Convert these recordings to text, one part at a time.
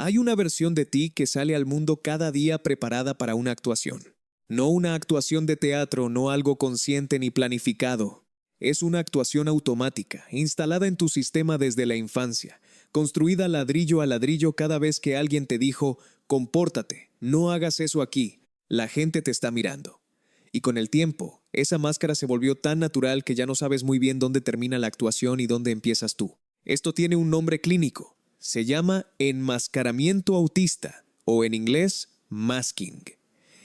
Hay una versión de ti que sale al mundo cada día preparada para una actuación. No una actuación de teatro, no algo consciente ni planificado. Es una actuación automática, instalada en tu sistema desde la infancia, construida ladrillo a ladrillo cada vez que alguien te dijo, compórtate, no hagas eso aquí, la gente te está mirando. Y con el tiempo, esa máscara se volvió tan natural que ya no sabes muy bien dónde termina la actuación y dónde empiezas tú. Esto tiene un nombre clínico. Se llama enmascaramiento autista, o en inglés, masking.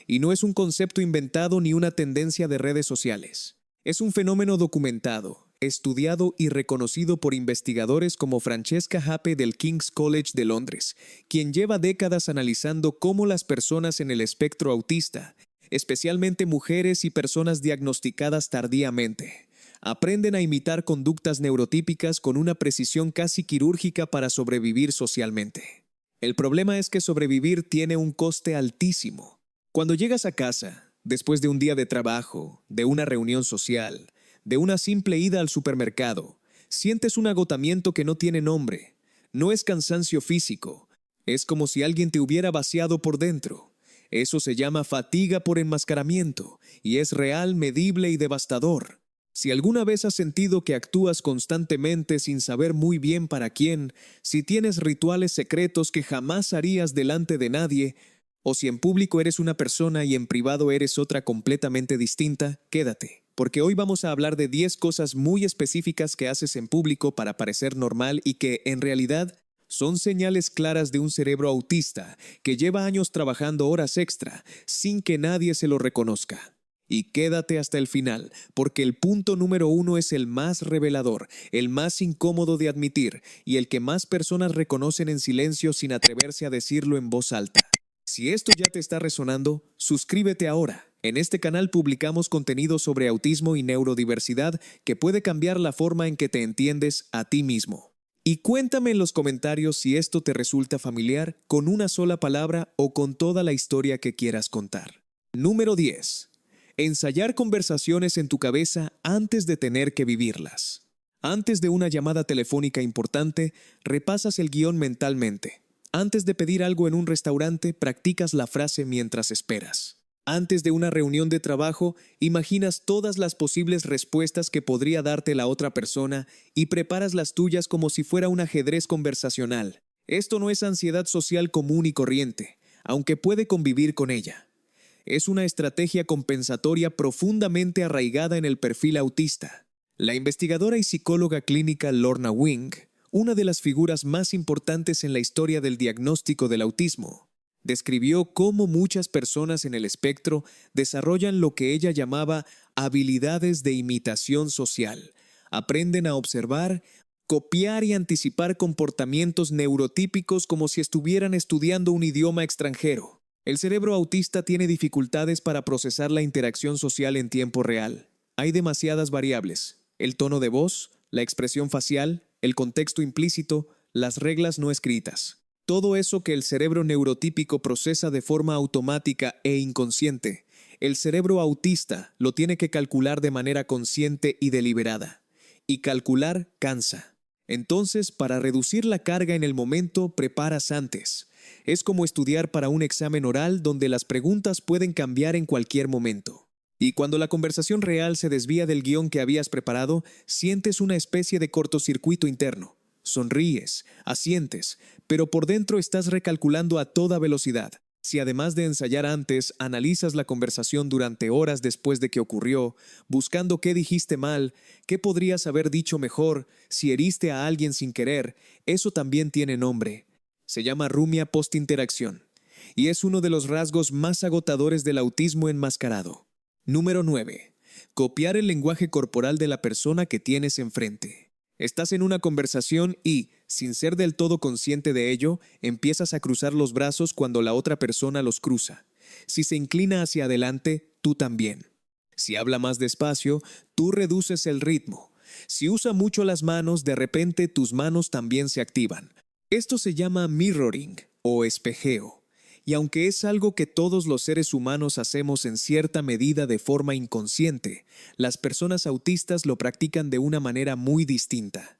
Y no es un concepto inventado ni una tendencia de redes sociales. Es un fenómeno documentado, estudiado y reconocido por investigadores como Francesca Happe del King's College de Londres, quien lleva décadas analizando cómo las personas en el espectro autista, especialmente mujeres y personas diagnosticadas tardíamente, aprenden a imitar conductas neurotípicas con una precisión casi quirúrgica para sobrevivir socialmente. El problema es que sobrevivir tiene un coste altísimo. Cuando llegas a casa, después de un día de trabajo, de una reunión social, de una simple ida al supermercado, sientes un agotamiento que no tiene nombre. No es cansancio físico, es como si alguien te hubiera vaciado por dentro. Eso se llama fatiga por enmascaramiento y es real, medible y devastador. Si alguna vez has sentido que actúas constantemente sin saber muy bien para quién, si tienes rituales secretos que jamás harías delante de nadie, o si en público eres una persona y en privado eres otra completamente distinta, quédate, porque hoy vamos a hablar de 10 cosas muy específicas que haces en público para parecer normal y que, en realidad, son señales claras de un cerebro autista que lleva años trabajando horas extra sin que nadie se lo reconozca. Y quédate hasta el final, porque el punto número 1 es el más revelador, el más incómodo de admitir y el que más personas reconocen en silencio sin atreverse a decirlo en voz alta. Si esto ya te está resonando, suscríbete ahora. En este canal publicamos contenido sobre autismo y neurodiversidad que puede cambiar la forma en que te entiendes a ti mismo. Y cuéntame en los comentarios si esto te resulta familiar con una sola palabra o con toda la historia que quieras contar. Número 10. Ensayar conversaciones en tu cabeza antes de tener que vivirlas. Antes de una llamada telefónica importante, repasas el guión mentalmente. Antes de pedir algo en un restaurante, practicas la frase mientras esperas. Antes de una reunión de trabajo, imaginas todas las posibles respuestas que podría darte la otra persona y preparas las tuyas como si fuera un ajedrez conversacional. Esto no es ansiedad social común y corriente, aunque puede convivir con ella. Es una estrategia compensatoria profundamente arraigada en el perfil autista. La investigadora y psicóloga clínica Lorna Wing, una de las figuras más importantes en la historia del diagnóstico del autismo, describió cómo muchas personas en el espectro desarrollan lo que ella llamaba habilidades de imitación social. Aprenden a observar, copiar y anticipar comportamientos neurotípicos como si estuvieran estudiando un idioma extranjero. El cerebro autista tiene dificultades para procesar la interacción social en tiempo real. Hay demasiadas variables: el tono de voz, la expresión facial, el contexto implícito, las reglas no escritas. Todo eso que el cerebro neurotípico procesa de forma automática e inconsciente, el cerebro autista lo tiene que calcular de manera consciente y deliberada. Y calcular cansa. Entonces, para reducir la carga en el momento, preparas antes. Es como estudiar para un examen oral donde las preguntas pueden cambiar en cualquier momento. Y cuando la conversación real se desvía del guión que habías preparado, sientes una especie de cortocircuito interno. Sonríes, asientes, pero por dentro estás recalculando a toda velocidad. Si además de ensayar antes, analizas la conversación durante horas después de que ocurrió, buscando qué dijiste mal, qué podrías haber dicho mejor, si heriste a alguien sin querer, eso también tiene nombre. Se llama rumia postinteracción, y es uno de los rasgos más agotadores del autismo enmascarado. Número 9. Copiar el lenguaje corporal de la persona que tienes enfrente. Estás en una conversación y, sin ser del todo consciente de ello, empiezas a cruzar los brazos cuando la otra persona los cruza. Si se inclina hacia adelante, tú también. Si habla más despacio, tú reduces el ritmo. Si usa mucho las manos, de repente tus manos también se activan. Esto se llama mirroring o espejeo. Y aunque es algo que todos los seres humanos hacemos en cierta medida de forma inconsciente, las personas autistas lo practican de una manera muy distinta.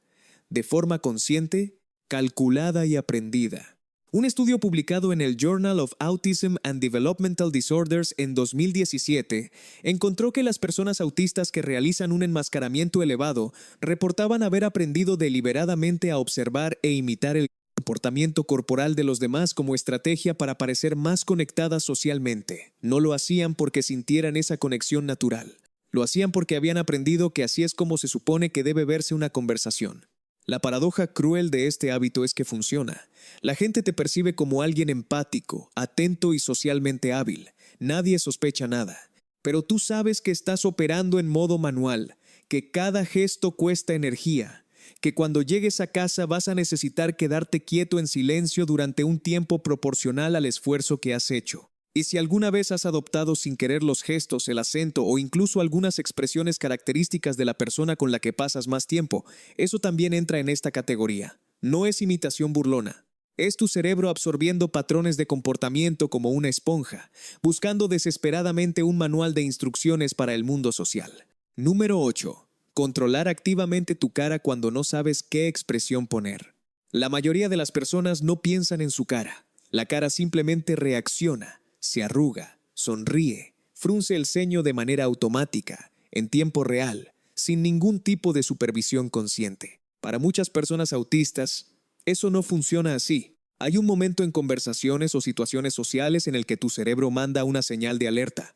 De forma consciente, calculada y aprendida. Un estudio publicado en el Journal of Autism and Developmental Disorders en 2017 encontró que las personas autistas que realizan un enmascaramiento elevado reportaban haber aprendido deliberadamente a observar e imitar el comportamiento corporal de los demás como estrategia para parecer más conectadas socialmente. No lo hacían porque sintieran esa conexión natural. Lo hacían porque habían aprendido que así es como se supone que debe verse una conversación. La paradoja cruel de este hábito es que funciona. La gente te percibe como alguien empático, atento y socialmente hábil. Nadie sospecha nada. Pero tú sabes que estás operando en modo manual, que cada gesto cuesta energía, que cuando llegues a casa vas a necesitar quedarte quieto en silencio durante un tiempo proporcional al esfuerzo que has hecho. Y si alguna vez has adoptado sin querer los gestos, el acento o incluso algunas expresiones características de la persona con la que pasas más tiempo, eso también entra en esta categoría. No es imitación burlona. Es tu cerebro absorbiendo patrones de comportamiento como una esponja, buscando desesperadamente un manual de instrucciones para el mundo social. Número 8. Controlar activamente tu cara cuando no sabes qué expresión poner. La mayoría de las personas no piensan en su cara. La cara simplemente reacciona. Se arruga, sonríe, frunce el ceño de manera automática, en tiempo real, sin ningún tipo de supervisión consciente. Para muchas personas autistas, eso no funciona así. Hay un momento en conversaciones o situaciones sociales en el que tu cerebro manda una señal de alerta.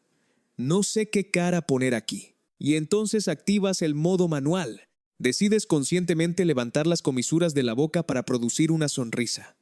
No sé qué cara poner aquí. Y entonces activas el modo manual. Decides conscientemente levantar las comisuras de la boca para producir una sonrisa.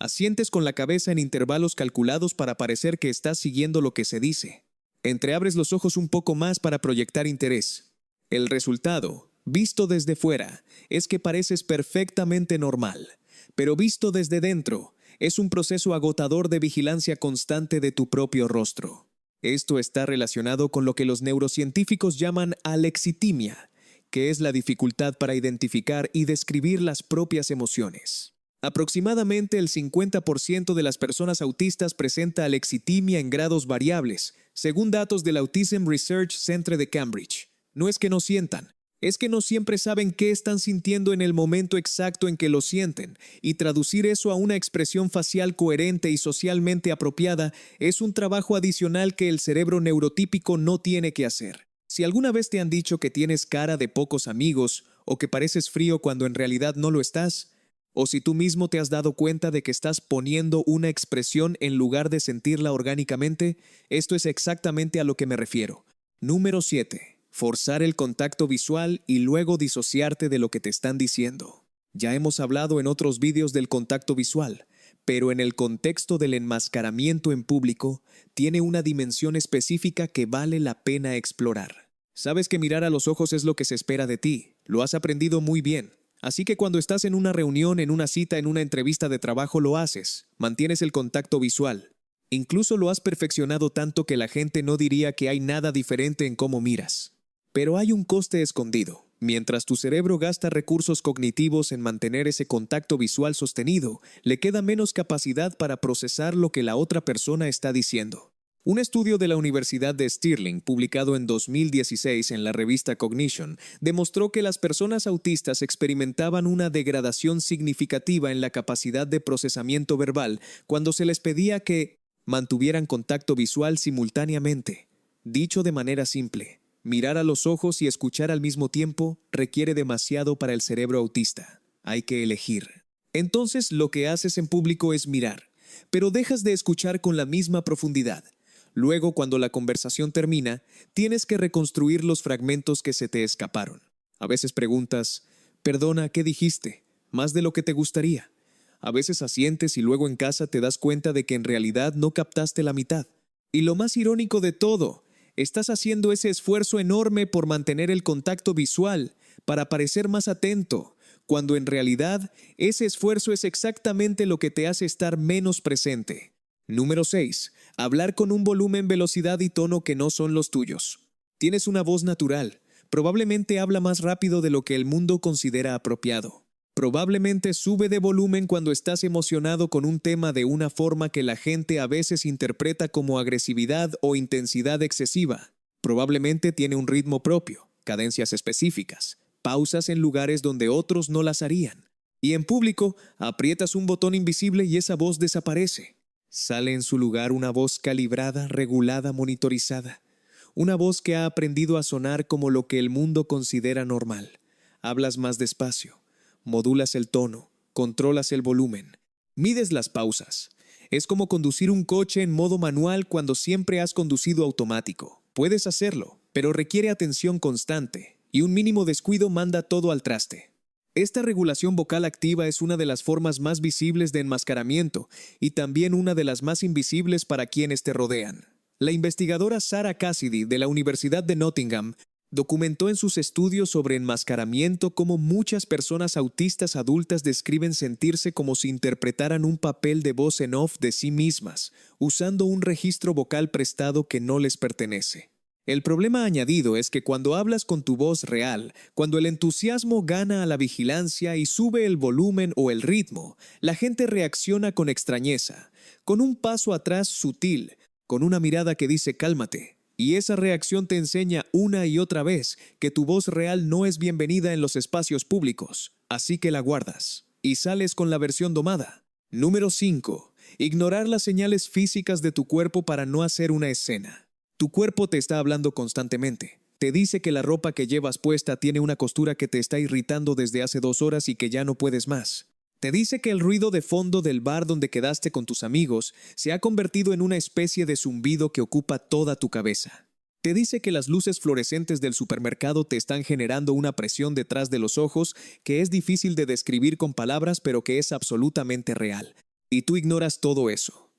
Asientes con la cabeza en intervalos calculados para parecer que estás siguiendo lo que se dice. Entreabres los ojos un poco más para proyectar interés. El resultado, visto desde fuera, es que pareces perfectamente normal. Pero visto desde dentro, es un proceso agotador de vigilancia constante de tu propio rostro. Esto está relacionado con lo que los neurocientíficos llaman alexitimia, que es la dificultad para identificar y describir las propias emociones. Aproximadamente el 50% de las personas autistas presenta alexitimia en grados variables, según datos del Autism Research Centre de Cambridge. No es que no sientan, es que no siempre saben qué están sintiendo en el momento exacto en que lo sienten, y traducir eso a una expresión facial coherente y socialmente apropiada es un trabajo adicional que el cerebro neurotípico no tiene que hacer. Si alguna vez te han dicho que tienes cara de pocos amigos o que pareces frío cuando en realidad no lo estás, o si tú mismo te has dado cuenta de que estás poniendo una expresión en lugar de sentirla orgánicamente, esto es exactamente a lo que me refiero. Número 7. Forzar el contacto visual y luego disociarte de lo que te están diciendo. Ya hemos hablado en otros vídeos del contacto visual, pero en el contexto del enmascaramiento en público, tiene una dimensión específica que vale la pena explorar. Sabes que mirar a los ojos es lo que se espera de ti, lo has aprendido muy bien. Así que cuando estás en una reunión, en una cita, en una entrevista de trabajo, lo haces. Mantienes el contacto visual. Incluso lo has perfeccionado tanto que la gente no diría que hay nada diferente en cómo miras. Pero hay un coste escondido. Mientras tu cerebro gasta recursos cognitivos en mantener ese contacto visual sostenido, le queda menos capacidad para procesar lo que la otra persona está diciendo. Un estudio de la Universidad de Stirling, publicado en 2016 en la revista Cognition, demostró que las personas autistas experimentaban una degradación significativa en la capacidad de procesamiento verbal cuando se les pedía que mantuvieran contacto visual simultáneamente. Dicho de manera simple, mirar a los ojos y escuchar al mismo tiempo requiere demasiado para el cerebro autista. Hay que elegir. Entonces lo que haces en público es mirar, pero dejas de escuchar con la misma profundidad. Luego, cuando la conversación termina, tienes que reconstruir los fragmentos que se te escaparon. A veces preguntas, perdona, ¿qué dijiste? Más de lo que te gustaría. A veces asientes y luego en casa te das cuenta de que en realidad no captaste la mitad. Y lo más irónico de todo, estás haciendo ese esfuerzo enorme por mantener el contacto visual, para parecer más atento, cuando en realidad ese esfuerzo es exactamente lo que te hace estar menos presente. Número 6. Hablar con un volumen, velocidad y tono que no son los tuyos. Tienes una voz natural. Probablemente habla más rápido de lo que el mundo considera apropiado. Probablemente sube de volumen cuando estás emocionado con un tema de una forma que la gente a veces interpreta como agresividad o intensidad excesiva. Probablemente tiene un ritmo propio, cadencias específicas, pausas en lugares donde otros no las harían. Y en público, aprietas un botón invisible y esa voz desaparece. Sale en su lugar una voz calibrada, regulada, monitorizada. Una voz que ha aprendido a sonar como lo que el mundo considera normal. Hablas más despacio, modulas el tono, controlas el volumen, mides las pausas. Es como conducir un coche en modo manual cuando siempre has conducido automático. Puedes hacerlo, pero requiere atención constante, y un mínimo descuido manda todo al traste. Esta regulación vocal activa es una de las formas más visibles de enmascaramiento y también una de las más invisibles para quienes te rodean. La investigadora Sarah Cassidy de la Universidad de Nottingham documentó en sus estudios sobre enmascaramiento cómo muchas personas autistas adultas describen sentirse como si interpretaran un papel de voz en off de sí mismas, usando un registro vocal prestado que no les pertenece. El problema añadido es que cuando hablas con tu voz real, cuando el entusiasmo gana a la vigilancia y sube el volumen o el ritmo, la gente reacciona con extrañeza, con un paso atrás sutil, con una mirada que dice cálmate. Y esa reacción te enseña una y otra vez que tu voz real no es bienvenida en los espacios públicos, así que la guardas y sales con la versión domada. Número 5. Ignorar las señales físicas de tu cuerpo para no hacer una escena. Tu cuerpo te está hablando constantemente. Te dice que la ropa que llevas puesta tiene una costura que te está irritando desde hace 2 horas y que ya no puedes más. Te dice que el ruido de fondo del bar donde quedaste con tus amigos se ha convertido en una especie de zumbido que ocupa toda tu cabeza. Te dice que las luces fluorescentes del supermercado te están generando una presión detrás de los ojos que es difícil de describir con palabras, pero que es absolutamente real. Y tú ignoras todo eso.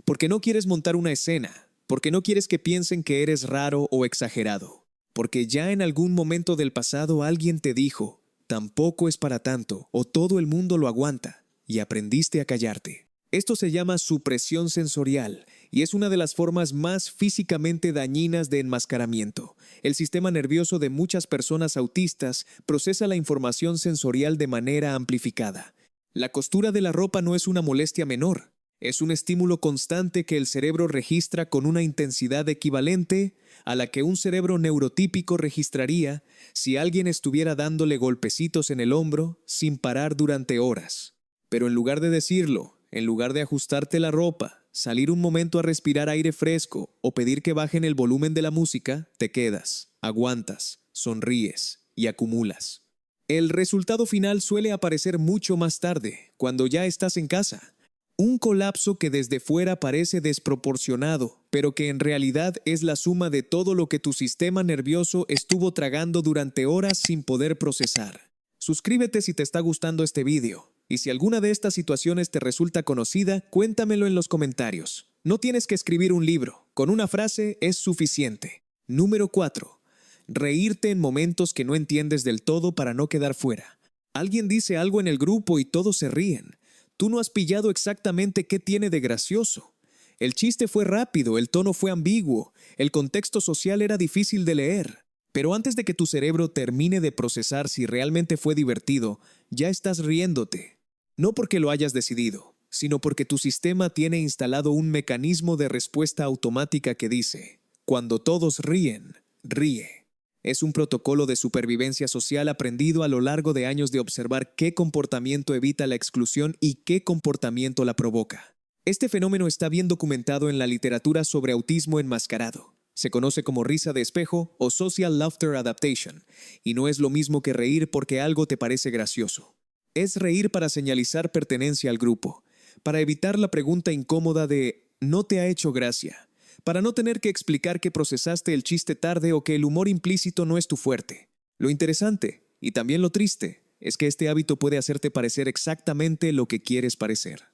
Porque no quieres montar una escena, porque no quieres que piensen que eres raro o exagerado. Porque ya en algún momento del pasado alguien te dijo: tampoco es para tanto, o todo el mundo lo aguanta, y aprendiste a callarte. Esto se llama supresión sensorial, y es una de las formas más físicamente dañinas de enmascaramiento. El sistema nervioso de muchas personas autistas procesa la información sensorial de manera amplificada. La costura de la ropa no es una molestia menor. Es un estímulo constante que el cerebro registra con una intensidad equivalente a la que un cerebro neurotípico registraría si alguien estuviera dándole golpecitos en el hombro sin parar durante horas. Pero en lugar de decirlo, en lugar de ajustarte la ropa, salir un momento a respirar aire fresco o pedir que bajen el volumen de la música, te quedas, aguantas, sonríes y acumulas. El resultado final suele aparecer mucho más tarde, cuando ya estás en casa. Un colapso que desde fuera parece desproporcionado, pero que en realidad es la suma de todo lo que tu sistema nervioso estuvo tragando durante horas sin poder procesar. Suscríbete si te está gustando este video, y si alguna de estas situaciones te resulta conocida, cuéntamelo en los comentarios. No tienes que escribir un libro, con una frase es suficiente. Número 4. Reírte en momentos que no entiendes del todo para no quedar fuera. Alguien dice algo en el grupo y todos se ríen. Tú no has pillado exactamente qué tiene de gracioso. El chiste fue rápido, el tono fue ambiguo, el contexto social era difícil de leer. Pero antes de que tu cerebro termine de procesar si realmente fue divertido, ya estás riéndote. No porque lo hayas decidido, sino porque tu sistema tiene instalado un mecanismo de respuesta automática que dice: cuando todos ríen, ríe. Es un protocolo de supervivencia social aprendido a lo largo de años de observar qué comportamiento evita la exclusión y qué comportamiento la provoca. Este fenómeno está bien documentado en la literatura sobre autismo enmascarado. Se conoce como risa de espejo o social laughter adaptation, y no es lo mismo que reír porque algo te parece gracioso. Es reír para señalizar pertenencia al grupo, para evitar la pregunta incómoda de ¿no te ha hecho gracia?, para no tener que explicar que procesaste el chiste tarde o que el humor implícito no es tu fuerte. Lo interesante, y también lo triste, es que este hábito puede hacerte parecer exactamente lo que quieres parecer.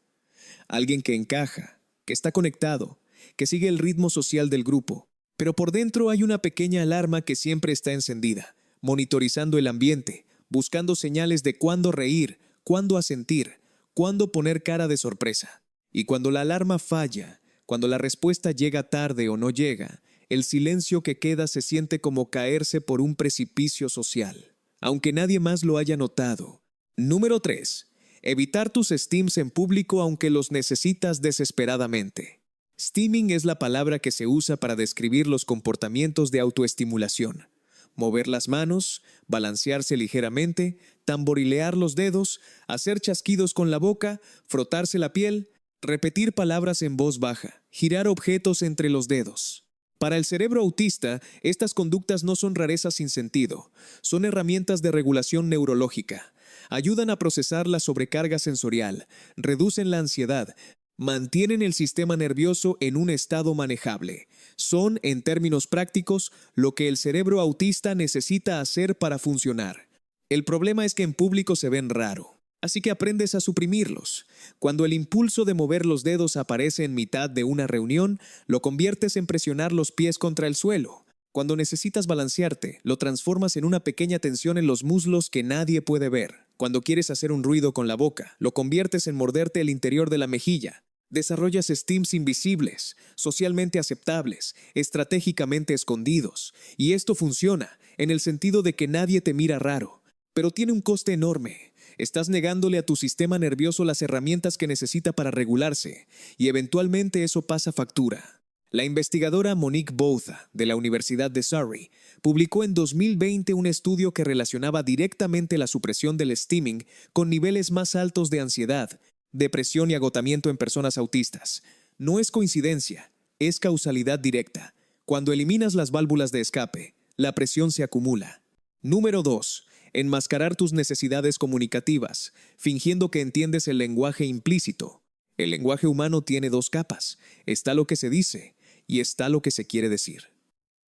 Alguien que encaja, que está conectado, que sigue el ritmo social del grupo. Pero por dentro hay una pequeña alarma que siempre está encendida, monitorizando el ambiente, buscando señales de cuándo reír, cuándo asentir, cuándo poner cara de sorpresa. Y cuando la alarma falla, cuando la respuesta llega tarde o no llega, el silencio que queda se siente como caerse por un precipicio social, aunque nadie más lo haya notado. Número 3. Evitar tus steams en público aunque los necesitas desesperadamente. Steaming es la palabra que se usa para describir los comportamientos de autoestimulación. Mover las manos, balancearse ligeramente, tamborilear los dedos, hacer chasquidos con la boca, frotarse la piel, repetir palabras en voz baja, girar objetos entre los dedos. Para el cerebro autista, estas conductas no son rarezas sin sentido, son herramientas de regulación neurológica. Ayudan a procesar la sobrecarga sensorial, reducen la ansiedad, mantienen el sistema nervioso en un estado manejable. Son, en términos prácticos, lo que el cerebro autista necesita hacer para funcionar. El problema es que en público se ven raro, así que aprendes a suprimirlos. Cuando el impulso de mover los dedos aparece en mitad de una reunión, lo conviertes en presionar los pies contra el suelo. Cuando necesitas balancearte, lo transformas en una pequeña tensión en los muslos que nadie puede ver. Cuando quieres hacer un ruido con la boca, lo conviertes en morderte el interior de la mejilla. Desarrollas stims invisibles, socialmente aceptables, estratégicamente escondidos. Y esto funciona, en el sentido de que nadie te mira raro. Pero tiene un coste enorme. Estás negándole a tu sistema nervioso las herramientas que necesita para regularse, y eventualmente eso pasa factura. La investigadora Monique Botha, de la Universidad de Surrey, publicó en 2020 un estudio que relacionaba directamente la supresión del stimming con niveles más altos de ansiedad, depresión y agotamiento en personas autistas. No es coincidencia, es causalidad directa. Cuando eliminas las válvulas de escape, la presión se acumula. Número 2. Enmascarar tus necesidades comunicativas, fingiendo que entiendes el lenguaje implícito. El lenguaje humano tiene dos capas. Está lo que se dice y está lo que se quiere decir.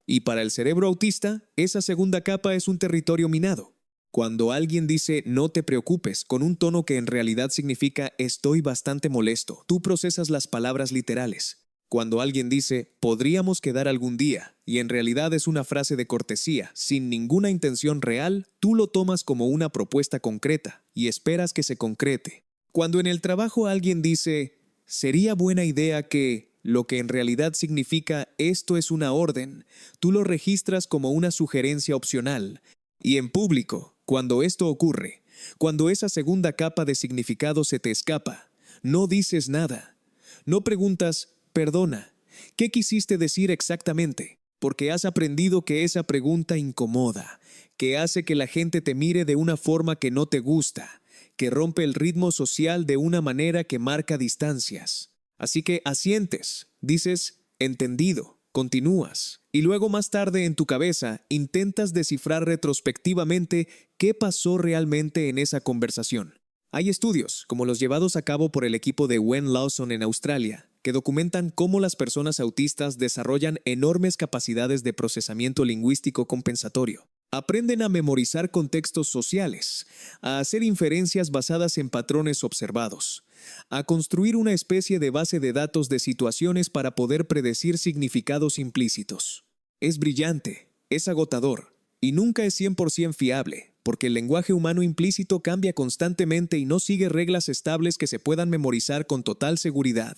Y para el cerebro autista, esa segunda capa es un territorio minado. Cuando alguien dice "no te preocupes" con un tono que en realidad significa "estoy bastante molesto", tú procesas las palabras literales. Cuando alguien dice "podríamos quedar algún día" y en realidad es una frase de cortesía, sin ninguna intención real, tú lo tomas como una propuesta concreta y esperas que se concrete. Cuando en el trabajo alguien dice "sería buena idea que", lo que en realidad significa "esto es una orden", tú lo registras como una sugerencia opcional. Y en público, cuando esto ocurre, cuando esa segunda capa de significado se te escapa, no dices nada. No preguntas "perdona, ¿qué quisiste decir exactamente?", porque has aprendido que esa pregunta incomoda, que hace que la gente te mire de una forma que no te gusta, que rompe el ritmo social de una manera que marca distancias. Así que asientes, dices "entendido", continúas, y luego más tarde en tu cabeza intentas descifrar retrospectivamente qué pasó realmente en esa conversación. Hay estudios, como los llevados a cabo por el equipo de Wen Lawson en Australia, que documentan cómo las personas autistas desarrollan enormes capacidades de procesamiento lingüístico compensatorio. Aprenden a memorizar contextos sociales, a hacer inferencias basadas en patrones observados, a construir una especie de base de datos de situaciones para poder predecir significados implícitos. Es brillante, es agotador, y nunca es 100% fiable, porque el lenguaje humano implícito cambia constantemente y no sigue reglas estables que se puedan memorizar con total seguridad.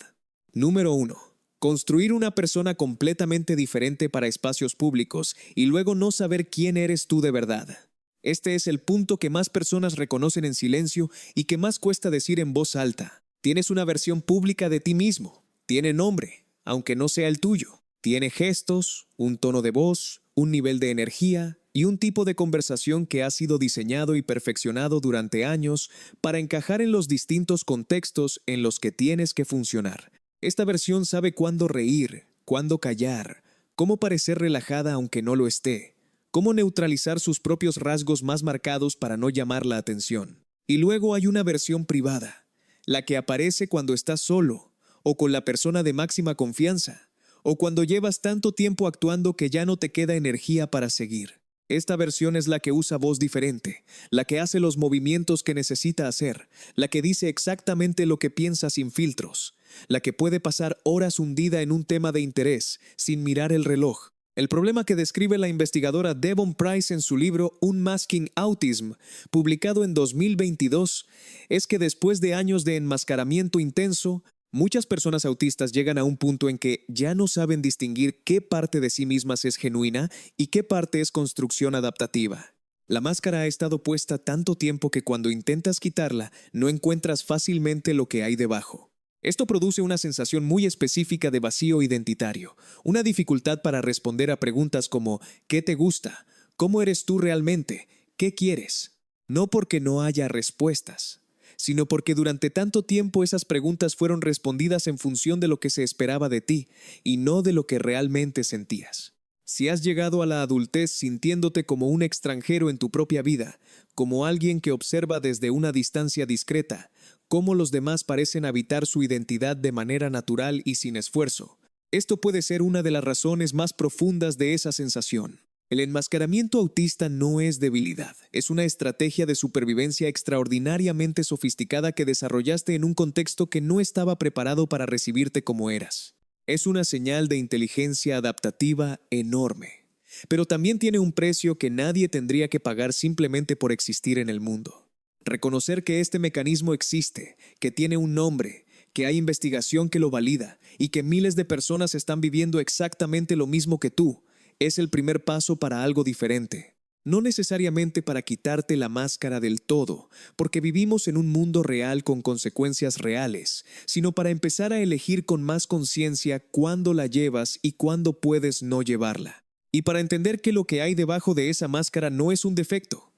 Número 1. Construir una persona completamente diferente para espacios públicos y luego no saber quién eres tú de verdad. Este es el punto que más personas reconocen en silencio y que más cuesta decir en voz alta. Tienes una versión pública de ti mismo. Tiene nombre, aunque no sea el tuyo. Tiene gestos, un tono de voz, un nivel de energía y un tipo de conversación que ha sido diseñado y perfeccionado durante años para encajar en los distintos contextos en los que tienes que funcionar. Esta versión sabe cuándo reír, cuándo callar, cómo parecer relajada aunque no lo esté, cómo neutralizar sus propios rasgos más marcados para no llamar la atención. Y luego hay una versión privada, la que aparece cuando estás solo, o con la persona de máxima confianza, o cuando llevas tanto tiempo actuando que ya no te queda energía para seguir. Esta versión es la que usa voz diferente, la que hace los movimientos que necesita hacer, la que dice exactamente lo que piensa sin filtros, la que puede pasar horas hundida en un tema de interés, sin mirar el reloj. El problema que describe la investigadora Devon Price en su libro Unmasking Autism, publicado en 2022, es que después de años de enmascaramiento intenso, muchas personas autistas llegan a un punto en que ya no saben distinguir qué parte de sí mismas es genuina y qué parte es construcción adaptativa. La máscara ha estado puesta tanto tiempo que cuando intentas quitarla, no encuentras fácilmente lo que hay debajo. Esto produce una sensación muy específica de vacío identitario, una dificultad para responder a preguntas como ¿qué te gusta? ¿Cómo eres tú realmente? ¿Qué quieres? No porque no haya respuestas, sino porque durante tanto tiempo esas preguntas fueron respondidas en función de lo que se esperaba de ti y no de lo que realmente sentías. Si has llegado a la adultez sintiéndote como un extranjero en tu propia vida, como alguien que observa desde una distancia discreta cómo los demás parecen habitar su identidad de manera natural y sin esfuerzo, esto puede ser una de las razones más profundas de esa sensación. El enmascaramiento autista no es debilidad, es una estrategia de supervivencia extraordinariamente sofisticada que desarrollaste en un contexto que no estaba preparado para recibirte como eras. Es una señal de inteligencia adaptativa enorme, pero también tiene un precio que nadie tendría que pagar simplemente por existir en el mundo. Reconocer que este mecanismo existe, que tiene un nombre, que hay investigación que lo valida y que miles de personas están viviendo exactamente lo mismo que tú, es el primer paso para algo diferente. No necesariamente para quitarte la máscara del todo, porque vivimos en un mundo real con consecuencias reales, sino para empezar a elegir con más conciencia cuándo la llevas y cuándo puedes no llevarla. Y para entender que lo que hay debajo de esa máscara no es un defecto.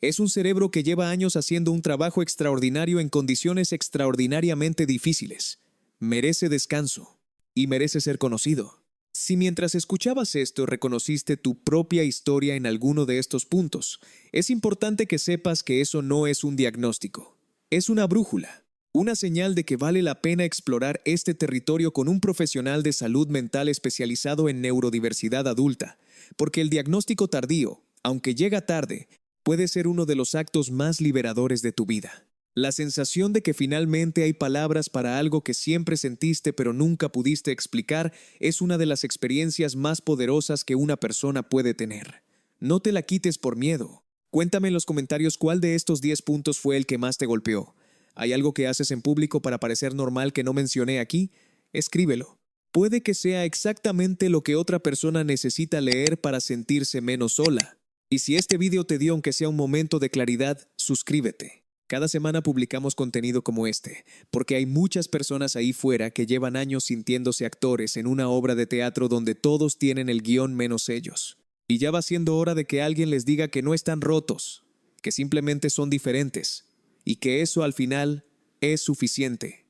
Es un cerebro que lleva años haciendo un trabajo extraordinario en condiciones extraordinariamente difíciles. Merece descanso y merece ser conocido. Si mientras escuchabas esto reconociste tu propia historia en alguno de estos puntos, es importante que sepas que eso no es un diagnóstico. Es una brújula, una señal de que vale la pena explorar este territorio con un profesional de salud mental especializado en neurodiversidad adulta, porque el diagnóstico tardío, aunque llega tarde, puede ser uno de los actos más liberadores de tu vida. La sensación de que finalmente hay palabras para algo que siempre sentiste pero nunca pudiste explicar es una de las experiencias más poderosas que una persona puede tener. No te la quites por miedo. Cuéntame en los comentarios cuál de estos 10 puntos fue el que más te golpeó. ¿Hay algo que haces en público para parecer normal que no mencioné aquí? Escríbelo. Puede que sea exactamente lo que otra persona necesita leer para sentirse menos sola. Y si este video te dio aunque sea un momento de claridad, suscríbete. Cada semana publicamos contenido como este, porque hay muchas personas ahí fuera que llevan años sintiéndose actores en una obra de teatro donde todos tienen el guión menos ellos. Y ya va siendo hora de que alguien les diga que no están rotos, que simplemente son diferentes, y que eso al final es suficiente.